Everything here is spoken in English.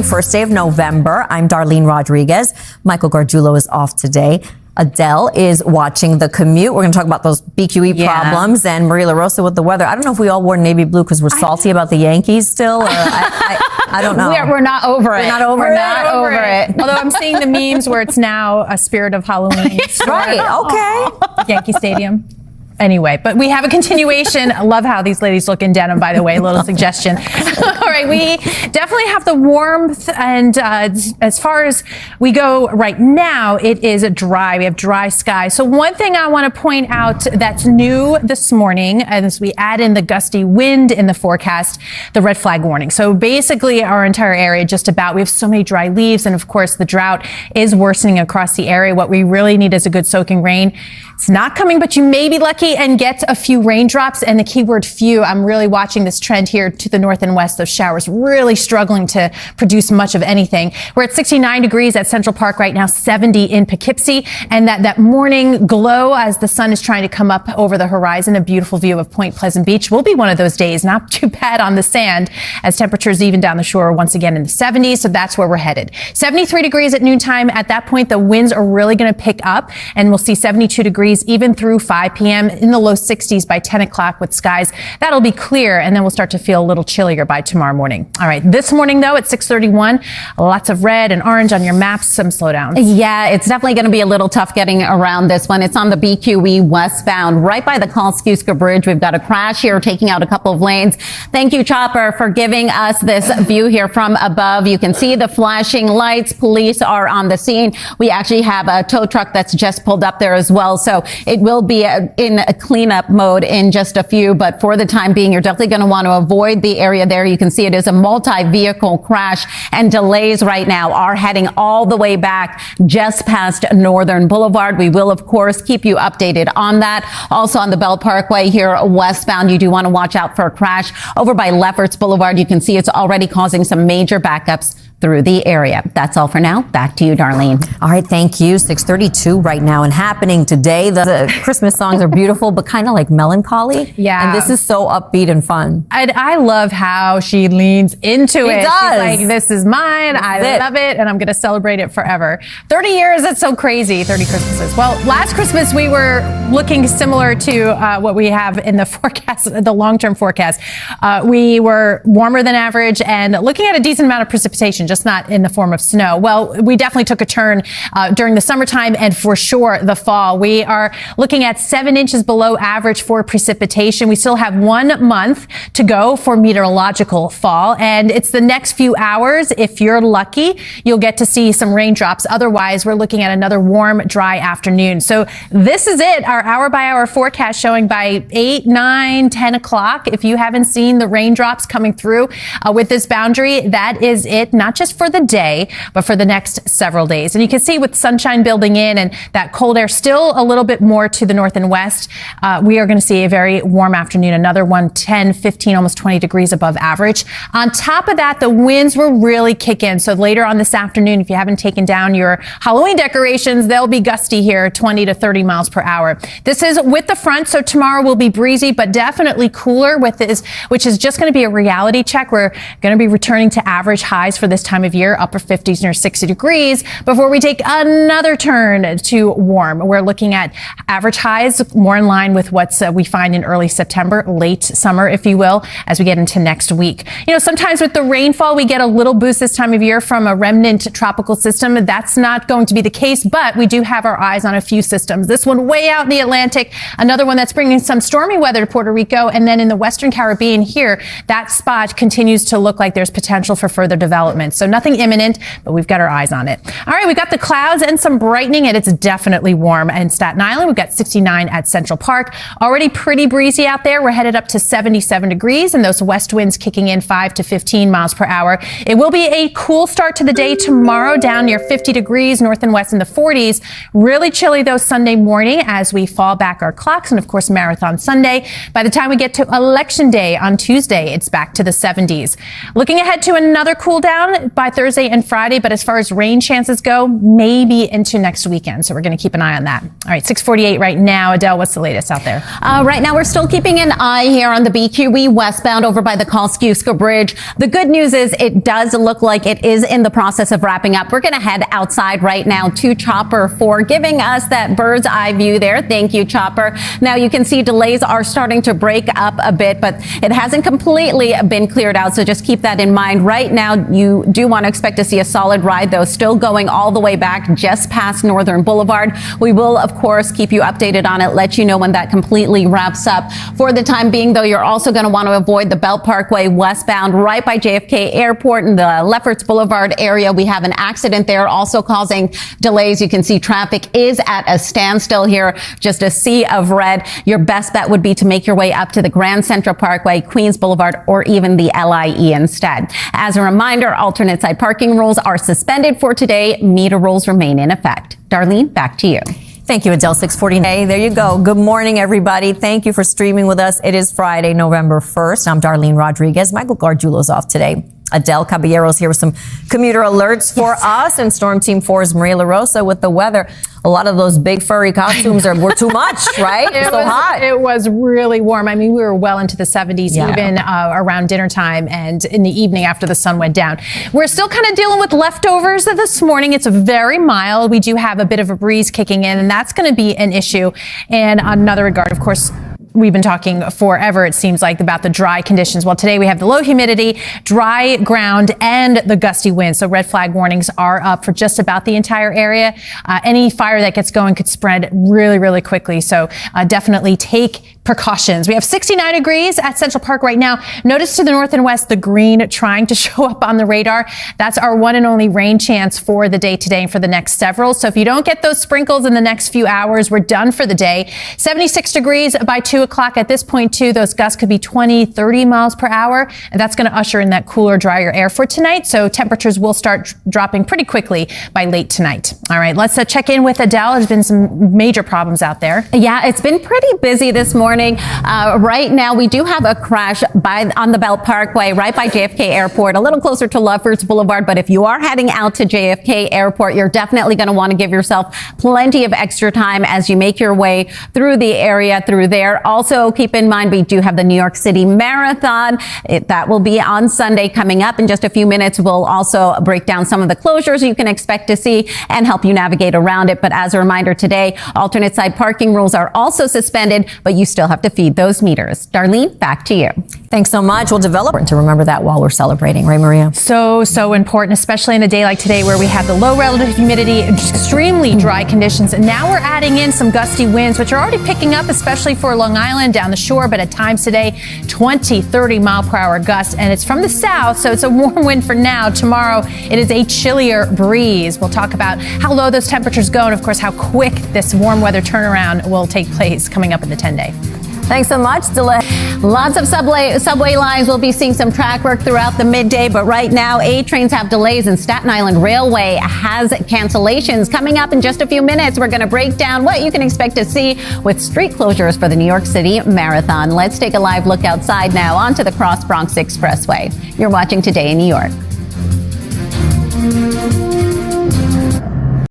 First day of November. I'm Darlene Rodriguez. Michael Gargiulo is off today. Adele is watching The Commute. We're going to talk about those BQE problems, and Marie LaRosa with the weather. I don't know if we all wore navy blue because we're salty about the Yankees still. Or I don't know. We're not over it. We're not over it. Although I'm seeing the memes where it's now a spirit of Halloween. Right. Okay. Yankee Stadium. Anyway, but we have a continuation. I love how these ladies look in denim, by the way, a little suggestion. All right, we definitely have the warmth, and as far as we go right now, it is dry. We have dry skies. So one thing I want to point out that's new this morning, as we add in the gusty wind in the forecast, the red flag warning. So basically our entire area just about, we have so many dry leaves, and of course the drought is worsening across the area. What we really need is a good soaking rain. It's not coming, but you may be lucky and get a few raindrops, and the keyword few. I'm really watching this trend here to the north and west. Those showers really struggling to produce much of anything. We're at 69 degrees at Central Park right now, 70 in Poughkeepsie, and that morning glow as the sun is trying to come up over the horizon. A beautiful view of Point Pleasant Beach will be one of those days. Not too bad on the sand as temperatures even down the shore once again in the 70s. So that's where we're headed. 73 degrees at noontime. At that point, the winds are really going to pick up, and we'll see 72 degrees even through 5 p.m. in the low 60s by 10 o'clock with skies that'll be clear, and then we'll start to feel a little chillier by tomorrow morning. All right, this morning though at 6:31, lots of red and orange on your maps, some slowdowns. Yeah, it's definitely going to be a little tough getting around this one. It's on the BQE westbound right by the Kosciuszko Bridge. We've got a crash here taking out a couple of lanes. Thank you, Chopper, for giving us this view here from above. You can see the flashing lights. Police are on the scene. We actually have a tow truck that's just pulled up there as well. So it will be in a cleanup mode in just a few, but for the time being, you're definitely going to want to avoid the area there. You can see it is a multi-vehicle crash, and delays right now are heading all the way back just past Northern Boulevard. We will, of course, keep you updated on that. Also on the Bell Parkway here westbound, you do want to watch out for a crash over by Lefferts Boulevard. You can see it's already causing some major backups through the area. That's all for now. Back to you, Darlene. All right, thank you. 6:32 right now, and happening today. The Christmas songs are beautiful, but kind of like melancholy. Yeah. And this is so upbeat and fun. I love how she leans into it. She does. She's like, this is mine. I love it, and I'm going to celebrate it forever. 30 years, that's so crazy. 30 Christmases. Well, last Christmas, we were looking similar to what we have in the forecast, the long-term forecast. We were warmer than average and looking at a decent amount of precipitation, just not in the form of snow. Well, we definitely took a turn during the summertime and for sure the fall. We are looking at 7 inches below average for precipitation. We still have 1 month to go for meteorological fall, and it's the next few hours. If you're lucky, you'll get to see some raindrops. Otherwise, we're looking at another warm, dry afternoon. So this is it, our hour-by-hour forecast showing by 8, 9, 10 o'clock. If you haven't seen the raindrops coming through with this boundary, that is it. Not just for the day, but for the next several days. And you can see with sunshine building in and that cold air still a little bit more to the north and west, we are going to see a very warm afternoon. Another one, 10, 15, almost 20 degrees above average. On top of that, the winds will really kick in. So later on this afternoon, if you haven't taken down your Halloween decorations, they'll be gusty here, 20 to 30 miles per hour. This is with the front, so tomorrow will be breezy, but definitely cooler with this, which is just going to be a reality check. We're going to be returning to average highs for this time of year, upper 50s near 60 degrees, before we take another turn to warm. We're looking at average highs more in line with what we find in early September, late summer, if you will, as we get into next week. You know, sometimes with the rainfall, we get a little boost this time of year from a remnant tropical system. That's not going to be the case, but we do have our eyes on a few systems. This one way out in the Atlantic, another one that's bringing some stormy weather to Puerto Rico, and then in the Western Caribbean here, that spot continues to look like there's potential for further development. So nothing imminent, but we've got our eyes on it. All right, we've got the clouds and some brightening, and it's definitely warm in Staten Island. We've got 69 at Central Park. Already pretty breezy out there. We're headed up to 77 degrees, and those west winds kicking in 5 to 15 miles per hour. It will be a cool start to the day tomorrow, down near 50 degrees, north and west in the 40s. Really chilly, though, Sunday morning as we fall back our clocks, and of course, Marathon Sunday. By the time we get to Election Day on Tuesday, it's back to the 70s. Looking ahead to another cool down, not by Thursday and Friday, but as far as rain chances go, maybe into next weekend. So we're going to keep an eye on that. All right, 6:48 right now. Adele, what's the latest out there? Right now, we're still keeping an eye here on the BQE westbound over by the Kosciuszko Bridge. The good news is it does look like it is in the process of wrapping up. We're going to head outside right now to Chopper for giving us that bird's eye view there. Thank you, Chopper. Now you can see delays are starting to break up a bit, but it hasn't completely been cleared out. So just keep that in mind. Right now, you do want to expect to see a solid ride, though, still going all the way back just past Northern Boulevard. We will, of course, keep you updated on it, let you know when that completely wraps up. For the time being, though, you're also going to want to avoid the Belt Parkway westbound right by JFK Airport in the Lefferts Boulevard area. We have an accident there also causing delays. You can see traffic is at a standstill here, just a sea of red. Your best bet would be to make your way up to the Grand Central Parkway, Queens Boulevard, or even the LIE instead. As a reminder, alternate side parking rules are suspended for today. Meter rules remain in effect. Darlene, back to you. Thank you, Adele. 6:40. Hey, there you go. Good morning, everybody. Thank you for streaming with us. It is Friday, November 1st. I'm Darlene Rodriguez. Michael Gargiulo's off today. Adelle Caballero is here with some commuter alerts for us, and Storm Team 4's Maria LaRosa with the weather. A lot of those big furry costumes were too much, right? Hot. It was really warm. I mean, we were well into the 70s, even around dinner time and in the evening after the sun went down. We're still kind of dealing with leftovers this morning. It's very mild. We do have a bit of a breeze kicking in, and that's going to be an issue. And on another regard, of course, we've been talking forever, it seems like, about the dry conditions. Well, today we have the low humidity, dry ground, and the gusty wind. So red flag warnings are up for just about the entire area. Any fire that gets going could spread really, really quickly. So definitely take precautions. We have 69 degrees at Central Park right now. Notice to the north and west, the green trying to show up on the radar. That's our one and only rain chance for the day today and for the next several. So if you don't get those sprinkles in the next few hours, we're done for the day. 76 degrees by 2 o'clock. At this point, too, those gusts could be 20, 30 miles per hour. And that's going to usher in that cooler, drier air for tonight. So temperatures will start dropping pretty quickly by late tonight. All right, let's check in with Adele. There's been some major problems out there. Yeah, it's been pretty busy this morning. Right now, we do have a crash on the Belt Parkway right by JFK Airport, a little closer to Lefferts Boulevard. But if you are heading out to JFK Airport, you're definitely going to want to give yourself plenty of extra time as you make your way through the area through there. Also, keep in mind, we do have the New York City Marathon. That will be on Sunday coming up in just a few minutes. We'll also break down some of the closures you can expect to see and help you navigate around it. But as a reminder today, alternate side parking rules are also suspended, but you still have to feed those meters. Darlene, back to you. Thanks so much. We'll develop to remember that while we're celebrating, right, Maria? So important, especially in a day like today where we have the low relative humidity, extremely dry conditions. And now we're adding in some gusty winds, which are already picking up, especially for Long Island down the shore. But at times today, 20, 30 mile per hour gusts. And it's from the south, so it's a warm wind for now. Tomorrow, it is a chillier breeze. We'll talk about how low those temperatures go and, of course, how quick this warm weather turnaround will take place coming up in the 10-day. Thanks so much, Delay. Lots of subway lines. We'll be seeing some track work throughout the midday, but right now, A trains have delays and Staten Island Railway has cancellations. Coming up in just a few minutes, we're going to break down what you can expect to see with street closures for the New York City Marathon. Let's take a live look outside now onto the Cross Bronx Expressway. You're watching Today in New York.